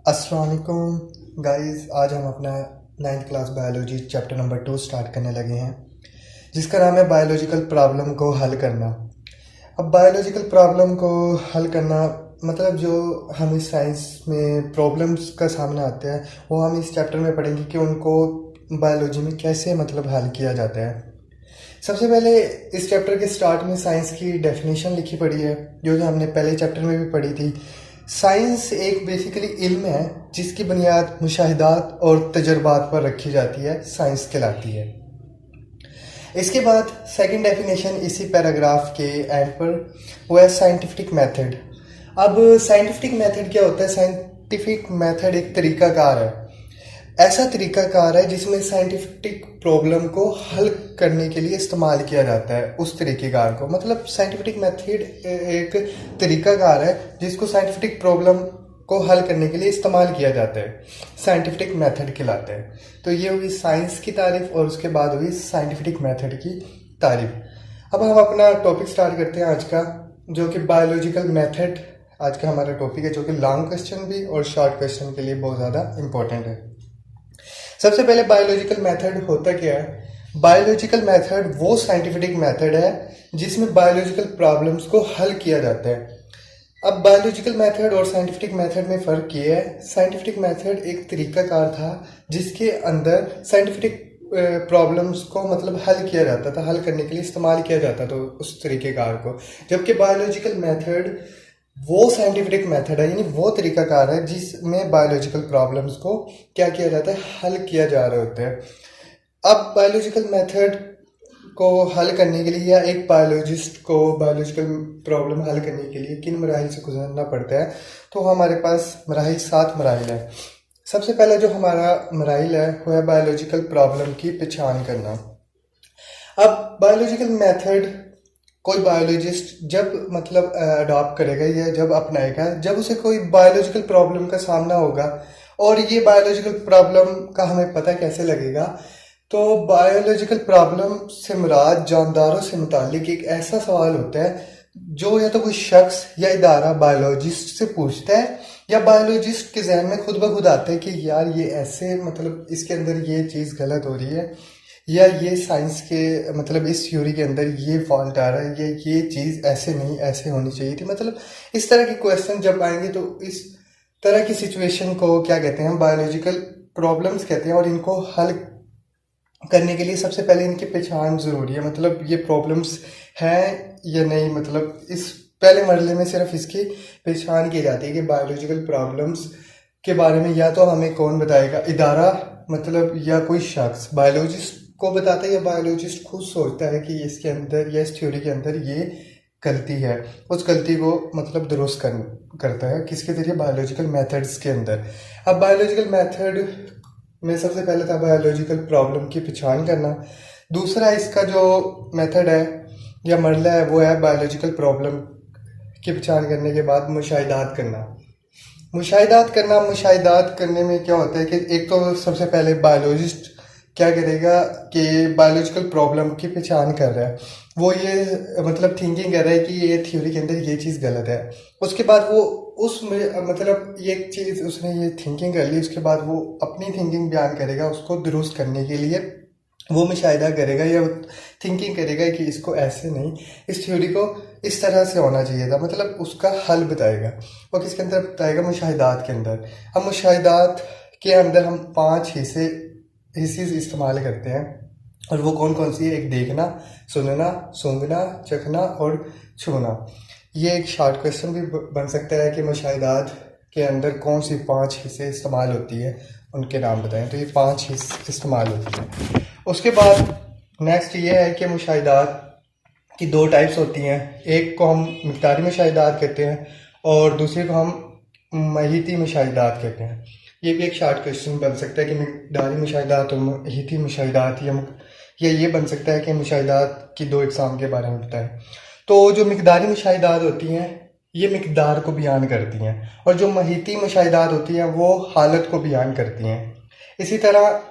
अस्सलाम वालेकुम गाइस। आज हम अपना 9th class biology chapter number 2 start करने लगे हैं, जिसका नाम है बायोलॉजिकल प्रॉब्लम को हल करना। अब बायोलॉजिकल प्रॉब्लम को हल करना मतलब जो हमें साइंस में प्रॉब्लम्स का सामना आता है वो हम इस चैप्टर में पढ़ेंगे कि उनको बायोलॉजी में कैसे मतलब हल किया जाता है। सबसे पहले इस चैप्टर के स्टार्ट में साइंस की डेफिनेशन लिखी पड़ी है, जो कि हमने पहले चैप्टर में भी पढ़ी थी। साइंस एक बेसिकली इल्म है जिसकी बुनियाद मुशाहिदात और तजर्बात पर रखी जाती है, साइंस कहलाती है। इसके बाद सेकंड डेफिनेशन इसी पैराग्राफ के एंड पर वो है साइंटिफिक मेथड। अब साइंटिफिक मेथड क्या होता है? साइंटिफिक मेथड एक तरीकाकार है, ऐसा तरीकाकार है जिसमें साइंटिफिक प्रॉब्लम को हल करने के लिए इस्तेमाल किया जाता है। उस तरीक़ेकार को मतलब साइंटिफिक मेथड एक तरीकाकार है जिसको साइंटिफिक प्रॉब्लम को हल करने के लिए इस्तेमाल किया जाता है, साइंटिफिक मेथड कहलाता है। तो ये हुई साइंस की तारीफ और उसके बाद हुई साइंटिफिक मेथड की तारीफ। अब हम अपना टॉपिक स्टार्ट करते हैं आज का, जो कि बायोलॉजिकल मेथड आज का हमारा टॉपिक है, जो कि लॉन्ग क्वेश्चन भी और शॉर्ट क्वेश्चन के लिए बहुत ज़्यादा इंपॉर्टेंट है। सबसे पहले बायोलॉजिकल मेथड होता क्या है? बायोलॉजिकल मेथड वो साइंटिफिक मेथड है जिसमें बायोलॉजिकल प्रॉब्लम्स को हल किया जाता है। अब बायोलॉजिकल मेथड और साइंटिफिक मेथड में फ़र्क ये है, साइंटिफिक मेथड एक तरीकाकार था जिसके अंदर साइंटिफिक प्रॉब्लम्स को मतलब हल किया जाता था, हल करने के लिए इस्तेमाल किया जाता था उस तरीक़ेकार को। जबकि बायोलॉजिकल मेथड वो साइंटिफिक मेथड है, यानी वो तरीकाकार है जिसमें बायोलॉजिकल प्रॉब्लम्स को क्या किया जाता है, हल किया जा रहा होता है। अब बायोलॉजिकल मेथड को हल करने के लिए या एक बायोलॉजिस्ट को बायोलॉजिकल प्रॉब्लम हल करने के लिए किन मराहिल से गुजरना पड़ता है? तो हमारे पास मराहिल 7 मराहिल है। सबसे पहला जो हमारा मराहिल है वो है बायोलॉजिकल प्रॉब्लम की पहचान करना। अब बायोलॉजिकल मेथड कोई बायोलॉजिस्ट जब मतलब अडॉप्ट करेगा या जब अपनाएगा जब उसे कोई बायोलॉजिकल प्रॉब्लम का सामना होगा। और ये बायोलॉजिकल प्रॉब्लम का हमें पता कैसे लगेगा? तो बायोलॉजिकल प्रॉब्लम से मुराद जानदारों से मुतालिक एक ऐसा सवाल होता है जो या तो कोई शख्स या इदारा बायोलॉजिस्ट से पूछता है या बायोलॉजिस्ट के जहन में खुद ब खुद आता है कि यार ये ऐसे मतलब इसके अंदर ये चीज़ गलत हो रही है, या ये साइंस के मतलब इस थ्योरी के अंदर ये फॉल्ट आ रहा है, ये चीज़ ऐसे नहीं ऐसे होनी चाहिए थी। मतलब इस तरह के क्वेश्चन जब आएंगे तो इस तरह की सिचुएशन को क्या कहते हैं? बायोलॉजिकल प्रॉब्लम्स कहते हैं। और इनको हल करने के लिए सबसे पहले इनकी पहचान ज़रूरी है, मतलब ये प्रॉब्लम्स हैं या नहीं। मतलब इस पहले मरहले में सिर्फ इसकी पहचान की जाती है कि बायोलॉजिकल प्रॉब्लम्स के बारे में या तो हमें कौन बताएगा, इदारा मतलब या कोई शख्स बायोलॉजिस्ट को बताता है या बायोलॉजिस्ट खुद सोचता है कि इसके अंदर या इस थ्योरी के अंदर ये गलती है, उस गलती को मतलब दुरुस्त करता है किसके जरिए? बायोलॉजिकल मेथड्स के अंदर। अब बायोलॉजिकल मेथड में सबसे पहले था बायोलॉजिकल प्रॉब्लम की पहचान करना। दूसरा इसका जो मेथड है या मरला है वो है बायोलॉजिकल प्रॉब्लम की पहचान करने के बाद मुशाहिदात करना। मुशाहिदात करने में क्या होता है कि एक तो सबसे पहले बायोलॉजिस्ट क्या करेगा कि बायोलॉजिकल प्रॉब्लम की पहचान कर रहा है, वो ये मतलब थिंकिंग कर रहा है कि ये थ्योरी के अंदर ये चीज़ गलत है। उसके बाद वो उसमें मतलब ये चीज़ उसने ये थिंकिंग कर ली, उसके बाद वो अपनी थिंकिंग बयान करेगा, उसको दुरुस्त करने के लिए वो मुशाहिदा करेगा या थिंकिंग करेगा कि इसको ऐसे नहीं, इस थ्योरी को इस तरह से होना चाहिए था, मतलब उसका हल बताएगा। वो किसके अंदर बताएगा? मुशाहिदात के अंदर। हम मुशाहिदात के अंदर हम 5 हिस्से इस्तेमाल करते हैं, और वो कौन कौन सी है? एक देखना, सुनना, सूंघना, चखना और छूना। ये एक शॉर्ट क्वेश्चन भी बन सकता है कि मुशाहिदात के अंदर कौन सी 5 हिस्से इस्तेमाल होती है, उनके नाम बताएं। तो ये 5 हिस्से इस्तेमाल होती हैं। उसके बाद नेक्स्ट ये है कि मुशाहिदात की 2 टाइप्स होती हैं, एक को हम मिक़दारी मुशाहिदात कहते हैं और दूसरे को हम महीती मुशाहिदात कहते हैं। ये भी एक शॉर्ट क्वेश्चन बन सकता है कि मिक़दारी मुशाहिदात और महीती मुशाहिदात, या ये बन सकता है कि मुशाहिदात की 2 इक़साम के बारे में बताएं। तो जो मिक़दारी मुशाहिदात होती हैं ये मिक़दार को बयान करती हैं, और जो महीती मुशाहिदात होती हैं वो हालत को बयान करती हैं। इसी तरह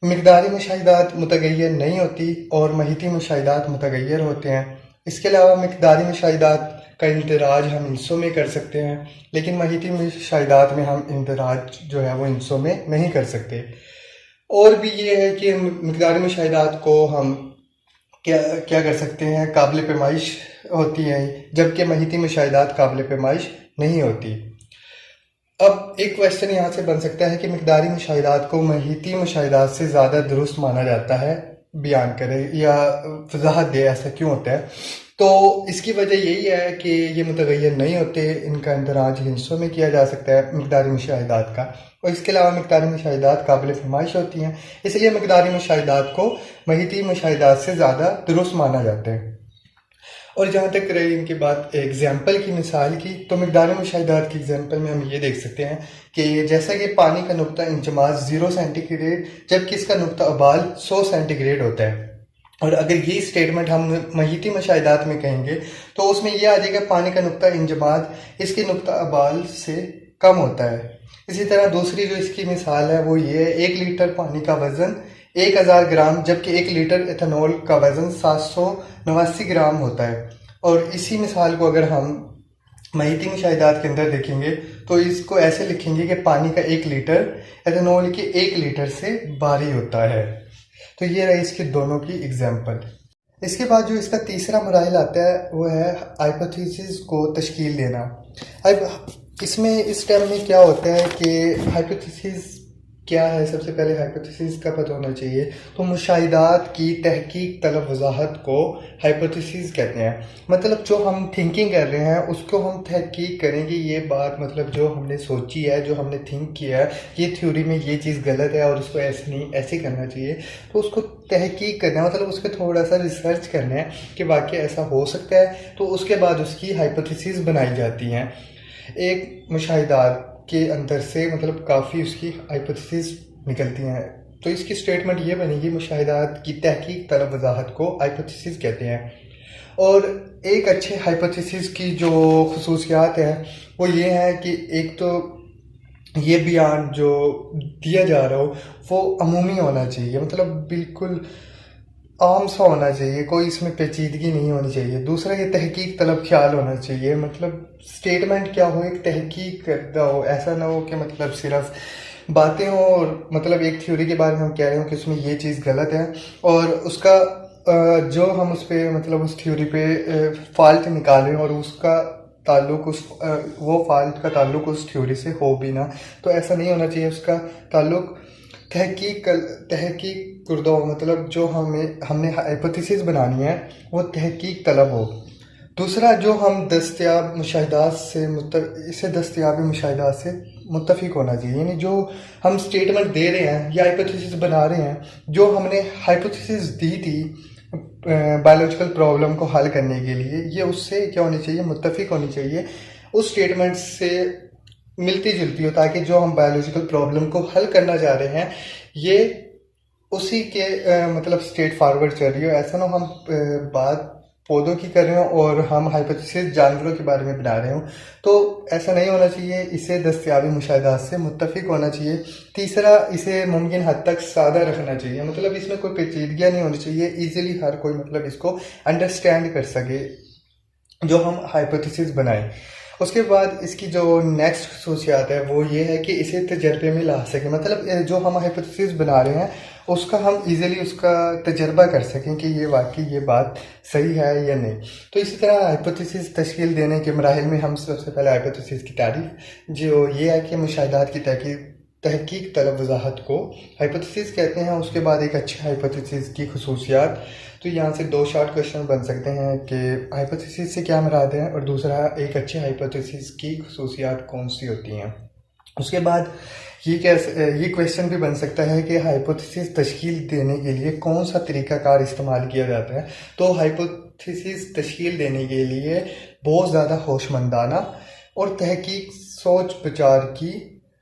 मिक़दारी मुशाहिदात मुतगय्यर नहीं होती और महीती मुशाहिदात मुतगय्यर होते हैं। इसके अलावा मिक़दारी मुशाहिदात का इंदराज हम इंसों में कर सकते हैं, लेकिन महीती मुशाहिदात में हम इंदराज जो है वो इंसों में नहीं कर सकते। और भी ये है कि मिक़दारी मुशाहिदात को हम क्या क्या कर सकते हैं, काबिल पैमाइश होती हैं, जबकि महीती मुशाहिदात काबिल पैमाइश नहीं होती। अब एक क्वेश्चन यहाँ से बन सकता है कि मिक़दारी मुशाहिदात को महीती मुशाहिदात से ज़्यादा दुरुस्त माना जाता है, बयान करें या वजाहत दे, ऐसा क्यों होता है। तो इसकी वजह यही है कि ये मुतग़य्यर नहीं होते, इनका इंदराज हिस्सों में किया जा सकता है मिक़दारी मुशाहिदात का, और इसके अलावा मिक़दारी मुशाहिदात काबिल फरमाइश होती हैं, इसलिए मिक़दारी मुशाहिदात को महीती मुशाहिदात से ज़्यादा दुरुस्त माना जाता है। और जहाँ तक रही इनकी बात एग्जाम्पल की, मिसाल की, तो मिक़दारी मुशाहिदात की एग्जाम्पल में हम ये देख सकते हैं कि जैसा कि पानी का नुक्ता इंजमाज 0 सेंटीग्रेड जबकि इसका नुक्ता अबाल 100 सेंटीग्रेड होता है। और अगर ये स्टेटमेंट हम महीती मुशाहिदात में कहेंगे तो उसमें यह आ जाएगा पानी का नुक्ता इंजमाज इसके नुक्ता अबाल से कम होता है। इसी तरह दूसरी जो इसकी मिसाल है वो ये है, 1 लीटर पानी का वज़न 1000 ग्राम जबकि 1 लीटर एथेनॉल का वज़न 789 ग्राम होता है। और इसी मिसाल को अगर हम महीती मुशाहिदात के अंदर देखेंगे तो इसको ऐसे लिखेंगे कि पानी का 1 लीटर एथेनॉल के 1 लीटर से भारी होता है। तो ये रही इसकी दोनों की एग्जाम्पल। इसके बाद जो इसका तीसरा मराहिल आता है वो है हाइपोथेसिस को तश्कील देना। अब इसमें इस टाइम में क्या होता है कि हाइपोथेसिस क्या है, सबसे पहले हाइपोथेसिस का पता होना चाहिए। तो मुशाहिदात की तहकीक तलब वजाहत को हाइपोथेसिस कहते हैं। मतलब जो हम थिंकिंग कर रहे हैं उसको हम तहकीक करेंगे, ये बात मतलब जो हमने सोची है, जो हमने थिंक किया है, ये थ्योरी में ये चीज़ गलत है और उसको ऐसे नहीं ऐसे करना चाहिए, तो उसको तहकीक करना है, मतलब उस पर थोड़ा सा रिसर्च करना है कि वाकई ऐसा हो सकता है, तो उसके बाद उसकी हाइपोथेसिस बनाई जाती हैं। एक मुशाहिदात के अंदर से मतलब काफ़ी उसकी हाइपोथेसिस निकलती हैं। तो इसकी स्टेटमेंट ये बनेगी, मुशाहिदात की तहकीक तलब वजाहत को हाइपोथेसिस कहते हैं। और एक अच्छे हाइपोथेसिस की जो खुसूसियात है वो ये है कि एक तो ये बयान जो दिया जा रहा हो वो अमूमी होना चाहिए, मतलब बिल्कुल आम सा होना चाहिए, कोई इसमें पेचीदगी नहीं होनी चाहिए। दूसरा ये तहकीक तलब ख्याल होना चाहिए, मतलब स्टेटमेंट क्या हो, एक तहकीक करता हो, ऐसा ना हो कि मतलब सिर्फ बातें हो और मतलब एक थ्योरी के बारे में हम कह रहे हो कि उसमें ये चीज़ गलत है और उसका जो हम उस पर मतलब उस थ्योरी पे फॉल्ट निकाल रहे हैं और उसका ताल्लुक उस वो फॉल्ट का ताल्लुक उस थ्योरी से हो भी ना, तो ऐसा नहीं होना चाहिए। उसका ताल्लुक तहकीक कुर्दा हो, मतलब जो हमने हाइपोथेसिस बनानी है वो तहकीक तलब हो। दूसरा जो हम दस्तयाब मुशाहिदात से इसे दस्तयाब मुशाहिदात से मुत्तफिक होना चाहिए, यानी जो हम स्टेटमेंट दे रहे हैं या हाइपोथेसिस बना रहे हैं, जो हमने हाइपोथेसिस दी थी बायोलॉजिकल प्रॉब्लम को हल करने के लिए, ये उससे क्या होनी चाहिए, मुत्तफिक होनी चाहिए, उस स्टेटमेंट से मिलती जुलती हो, ताकि जो हम बायोलॉजिकल प्रॉब्लम को हल करना चाह रहे हैं ये उसी के मतलब स्ट्रेट फॉरवर्ड चल रही हो। ऐसा ना हम बात पौधों की कर रहे हो और हम हाइपोथेसिस जानवरों के बारे में बना रहे हो, तो ऐसा नहीं होना चाहिए। इसे दस्तयाबी मुशाहिदात से मुत्तफिक होना चाहिए। तीसरा, इसे मुमकिन हद तक सादा रखना चाहिए, मतलब इसमें कोई पेचीदगियाँ नहीं होनी चाहिए, ईजिली हर कोई मतलब इसको अंडरस्टैंड कर सके जो हम हाइपोथेसिस बनाएं। उसके बाद इसकी जो नेक्स्ट खसूसियात है वो ये है कि इसे तजर्बे में ला सकें, मतलब जो हम हाइपोथेसिस बना रहे हैं उसका हम इजीली उसका तजर्बा कर सकें कि ये वाकई ये बात सही है या नहीं। तो इसी तरह हाइपोथेसिस तश्कील देने के मराहिल में हम सबसे पहले हाइपोथेसिस की तारीफ जो ये है कि मुशाहिदात की तहकीक तलब वजाहत को हाइपोथेसिस कहते हैं। उसके बाद एक अच्छे हाइपोथेसिस की खसूसियात, तो यहाँ से 2 शॉर्ट क्वेश्चन बन सकते हैं कि हाइपोथेसिस से क्या मुराद है और दूसरा एक अच्छे हाइपोथेसिस की खसूसियात कौन सी होती हैं। उसके बाद ये क्वेश्चन भी बन सकता है कि हाइपोथेसिस तश्कील देने के लिए कौन सा तरीक़ाकार इस्तेमाल किया जाता है। तो हाइपोथेसिस तश्कील देने के लिए बहुत ज़्यादा होशमंदाना और तहकीक सोच विचार की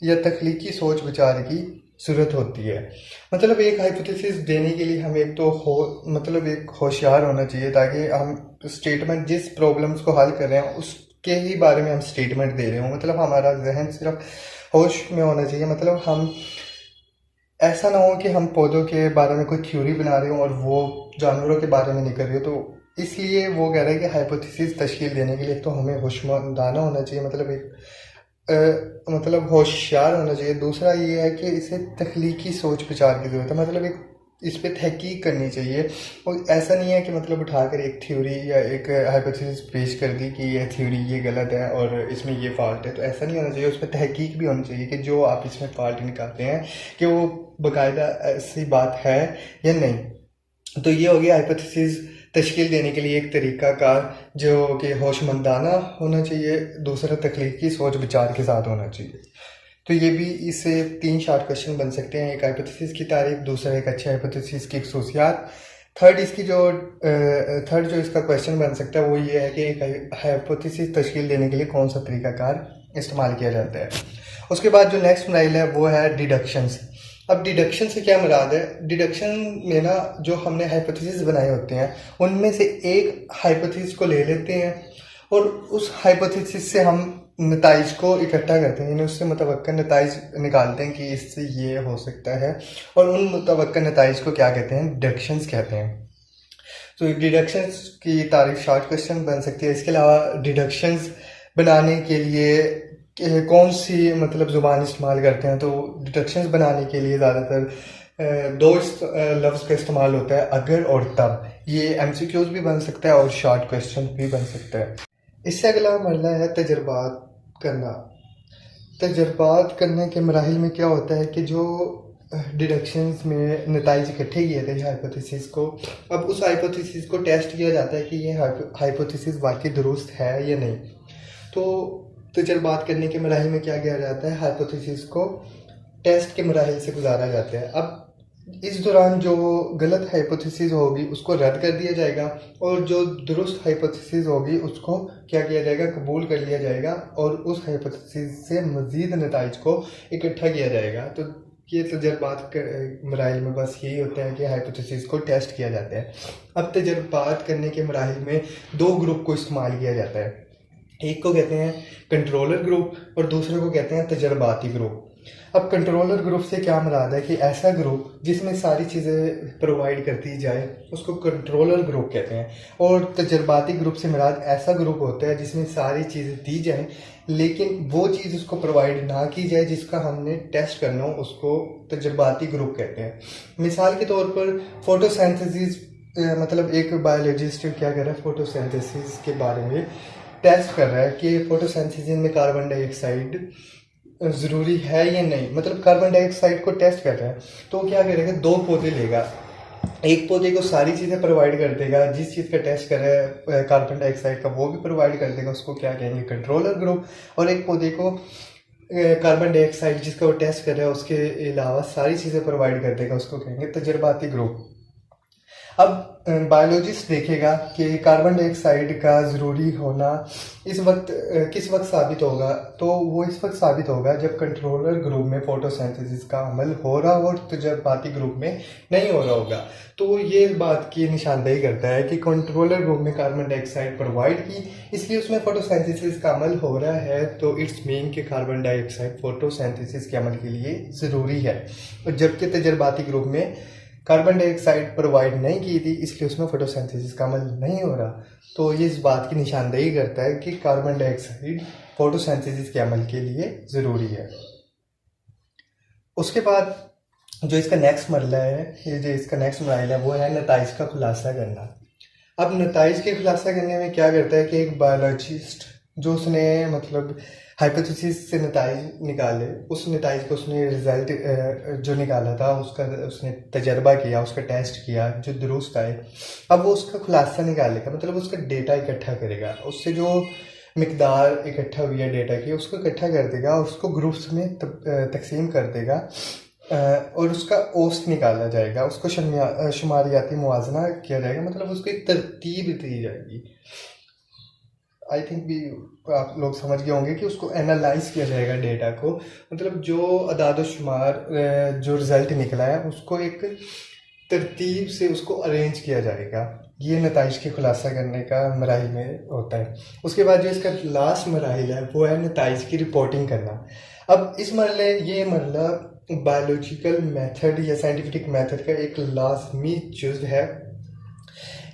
या तख्लीकी सोच विचार की ज़रूरत होती है। मतलब एक हाइपोथेसिस देने के लिए हम एक तो मतलब एक होशियार होना चाहिए, ताकि हम स्टेटमेंट जिस प्रॉब्लम्स को हल कर रहे हैं उसके ही बारे में हम स्टेटमेंट दे रहे हो, मतलब हमारा जहन सिर्फ होश में होना चाहिए। मतलब हम ऐसा ना हो कि हम पौधों के बारे में कोई थ्योरी बना रहे हो और वो जानवरों के बारे में नहीं कर रहे हो, तो इसलिए वो कह रहे हैं कि हाइपोथेसिस तश्कील देने के लिए तो हमें होशमंदाना होना चाहिए, मतलब एक मतलब होशियार होना चाहिए। दूसरा ये है कि इसे तख्लीकी सोच विचार की ज़रूरत है, मतलब एक इस पे तहकीक करनी चाहिए। और ऐसा नहीं है कि मतलब उठाकर एक थ्योरी या एक हाइपोथेसिस पेश कर दी कि ये थ्योरी ये गलत है और इसमें ये फ़ाल्ट है, तो ऐसा नहीं होना चाहिए। उस पर तहकीक भी होनी चाहिए कि जो आप इसमें फ़ाल्ट निकालते हैं कि वो बाकायदा ऐसी बात है या नहीं। तो ये हो गया हाइपोथेसिस तश्कील देने के लिए एक तरीक़ाकार जो कि होशमंदाना होना चाहिए। दूसरा तख्लीकी सोच विचार के साथ होना चाहिए। तो ये भी इससे 3 शॉर्ट क्वेश्चन बन सकते हैं, एक हाइपोथेसिस की तारीफ, दूसरा एक अच्छे हाइपोथेसिस की खसूसियात, थर्ड जो इसका क्वेश्चन बन सकता है वो ये है कि एक हाइपोथेसिस तश्कील देने के लिए कौन सा तरीक़ाकार इस्तेमाल किया जाता है। उसके बाद जो नेक्स्ट मराइल है वो है डिडक्शंस। अब डिडक्शन से क्या मुराद है? डिडक्शन में ना जो हमने हाइपोथेसिस बनाए होते हैं उनमें से एक हाइपोथेसिस को ले लेते हैं और उस हाइपोथेसिस से हम नताइज को इकट्ठा करते हैं, यानी उससे मुतवक्का नताइज निकालते हैं कि इससे ये हो सकता है, और उन मुतवक्का नताइज को क्या कहते हैं? डिडक्शंस कहते हैं। तो डिडक्शंस की तारीफ शॉर्ट क्वेश्चन बन सकती है। इसके अलावा डिडक्शंस बनाने के लिए कौन सी मतलब ज़ुबान इस्तेमाल करते हैं? तो डिडक्शंस बनाने के लिए ज़्यादातर दो लफ्ज़ का इस्तेमाल होता है, अगर और तब। ये एमसीक्यूज भी बन सकता है और शॉर्ट क्वेश्चन भी बन सकता है। इससे अगला मरला है तजर्बात करना। तजर्बात करने के मराहिल में क्या होता है कि जो डिडक्शंस में नताइज इकट्ठे किए थे हाइपोथेसिस को, अब उस हाइपोथेसिस को टेस्ट किया जाता है कि ये हाइपोथेसिस वाकई दुरुस्त है या नहीं। तो तजर्बात करने के मराहिल में क्या किया जाता है? हाइपोथेसिस को टेस्ट के मराहिल से गुजारा जाता है। अब इस दौरान जो गलत हाइपोथेसिस होगी उसको रद्द कर दिया जाएगा और जो दुरुस्त हाइपोथेसिस होगी उसको क्या किया जाएगा? कबूल कर लिया जाएगा और उस हाइपोथेसिस से मज़ीद नताइज को इकट्ठा किया जाएगा। तो ये तजर्बात मराहिल में बस यही होता है कि हाइपोथेसिस को टेस्ट किया जाता है। अब तजर्बात करने के मराहिल में 2 ग्रुप को इस्तेमाल किया जाता है, एक को कहते हैं कंट्रोलर ग्रुप और दूसरे को कहते हैं तजर्बाती ग्रुप। अब कंट्रोलर ग्रुप से क्या मुराद है कि ऐसा ग्रुप जिसमें सारी चीज़ें प्रोवाइड करती जाए उसको कंट्रोलर ग्रुप कहते हैं, और तजर्बाती ग्रुप से मुराद ऐसा ग्रुप होता है जिसमें सारी चीज़ें दी जाएं लेकिन वो चीज़ उसको प्रोवाइड ना की जाए जिसका हमने टेस्ट करना हो, उसको तजर्बाती ग्रुप कहते हैं। मिसाल के तौर पर फोटोसिंथेसिस, मतलब एक बायोलॉजिस्ट क्या कर रहा है? फोटोसिंथेसिस के बारे में टेस्ट कर रहा है कि फोटोसिंथेसिस में कार्बन डाइऑक्साइड ज़रूरी है या नहीं, मतलब कार्बन डाइऑक्साइड को टेस्ट कर रहा है। तो क्या करेगा? 2 पौधे लेगा, एक पौधे को सारी चीज़ें प्रोवाइड कर देगा, जिस चीज़ का टेस्ट कर रहा है कार्बन डाइऑक्साइड का वो भी प्रोवाइड कर देगा, उसको क्या कहेंगे? Controller group. और एक पौधे को कार्बन डाइऑक्साइड जिसका वो टेस्ट कर रहा है उसके अलावा सारी चीज़ें प्रोवाइड कर देगा, उसको कहेंगे तजर्बाती ग्रुप। अब बायोलॉजिस्ट देखेगा कि कार्बन डाइऑक्साइड का ज़रूरी होना इस वक्त किस वक्त साबित होगा? तो वो इस वक्त साबित होगा जब कंट्रोलर ग्रुप में फोटोसिंथेसिस का अमल हो रहा हो और तजर्बाती ग्रुप में नहीं हो रहा होगा। तो ये बात की निशानदेही करता है कि कंट्रोलर ग्रुप में कार्बन डाइऑक्साइड प्रोवाइड की, इसलिए उसमें फोटोसिंथेसिस का अमल हो रहा है, तो इट्स मीन कि कार्बन डाइऑक्साइड फोटोसिंथेसिस के अमल के लिए ज़रूरी है। और जबकि तजर्बाती ग्रुप में कार्बन डाइऑक्साइड प्रोवाइड नहीं की थी इसलिए उसमें फोटोसिंथेसिस का अमल नहीं हो रहा। तो ये इस बात की निशानदेही करता है कि कार्बन डाइऑक्साइड फोटोसिंथेसिस के अमल के लिए ज़रूरी है। उसके बाद जो इसका नेक्स्ट मरला है, ये जो इसका नेक्स्ट मराइल है वो है नताइज का खुलासा करना। अब नताइज के खुलासा करने में क्या करता है कि एक बायोलॉजिस्ट जो उसने मतलब हाइपोथेसिस से नताइज निकाले, उस नताइज को उसने रिज़ल्ट जो निकाला था उसका उसने तजर्बा किया, उसका टेस्ट किया, जो दुरुस्त आए अब वो उसका खुलासा निकालेगा, मतलब उसका डेटा इकट्ठा करेगा, उससे जो मिकदार इकट्ठा हुई है डेटा की उसको इकट्ठा कर देगा और उसको ग्रुप्स में तकसीम कर देगा और उसका औसत निकाला जाएगा, उसको शुमारियाती मुवाजना किया जाएगा, मतलब उसको एक तरतीब दी जाएगी। आई थिंक भी आप लोग समझ गए होंगे कि उसको एनालाइज किया जाएगा डेटा को, मतलब जो अदाद शुमार जो रिज़ल्ट निकला है उसको एक तरतीब से उसको अरेंज किया जाएगा। ये नताइज के खुलासा करने का मराहिल में होता है। उसके बाद जो इसका लास्ट मराहिल है वो है नताइज की रिपोर्टिंग करना। अब इस ये मरला बायोलॉजिकल मेथड या साइंटिफिक मेथड का एक लाजमी जुज़ है।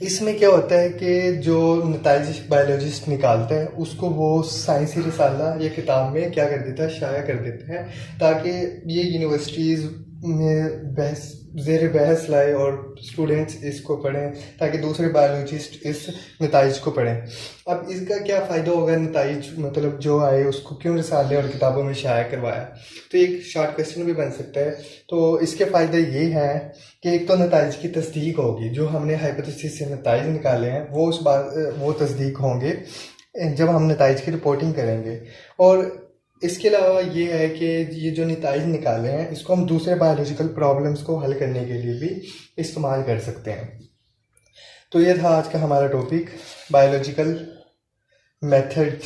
इसमें क्या होता है कि जो नताइज बायोलॉजिस्ट निकालते हैं उसको वो साइंसी रिसाला या किताब में क्या कर देता है, शाया कर देते हैं, ताकि ये यूनिवर्सिटीज़ में बहस ज़ेर बहस लाए और स्टूडेंट्स इसको पढ़ें, ताकि दूसरे बायोलॉजिस्ट इस नताइज को पढ़ें। अब इसका क्या फ़ायदा होगा, नताइज मतलब जो आए उसको क्यों रिसाले और किताबों में शाया करवाया, तो एक शॉर्ट क्वेश्चन भी बन सकता है। तो इसके फ़ायदे ये हैं कि एक तो नताइज की तस्दीक होगी, जो हमने हाइपोथेसिस से नताइज निकाले हैं वो तस्दीक होंगे जब हम नताइज की रिपोर्टिंग करेंगे। और इसके अलावा ये है कि ये जो नताइज निकाले हैं इसको हम दूसरे बायोलॉजिकल प्रॉब्लम्स को हल करने के लिए भी इस्तेमाल कर सकते हैं। तो ये था आज का हमारा टॉपिक, बायोलॉजिकल मेथड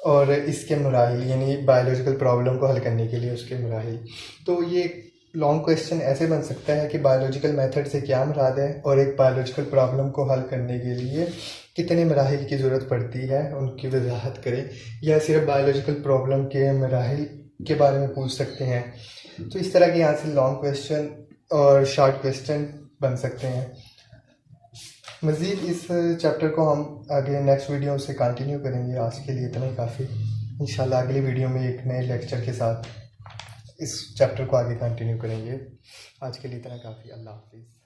और इसके मराहिल, यानी बायोलॉजिकल प्रॉब्लम को हल करने के लिए उसके मराहिल। तो ये लॉन्ग क्वेश्चन ऐसे बन सकता है कि बायोलॉजिकल मेथड से क्या मुराद है और एक बायोलॉजिकल प्रॉब्लम को हल करने के लिए कितने मराहिल की ज़रूरत पड़ती है उनकी वजाहत करें, या सिर्फ बायोलॉजिकल प्रॉब्लम के मराहिल के बारे में पूछ सकते हैं। तो इस तरह के यहाँ से लॉन्ग क्वेश्चन और शॉर्ट क्वेश्चन बन सकते हैं। मज़ीद इस चैप्टर को हम आगे नेक्स्ट वीडियो से कंटिन्यू करेंगे। आज के लिए इतना ही काफ़ी। इंशाल्लाह अगली वीडियो में एक नए लेक्चर के साथ इस चैप्टर को आगे कंटिन्यू करेंगे। आज के लिए इतना काफ़ी। अल्लाह हाफिज़।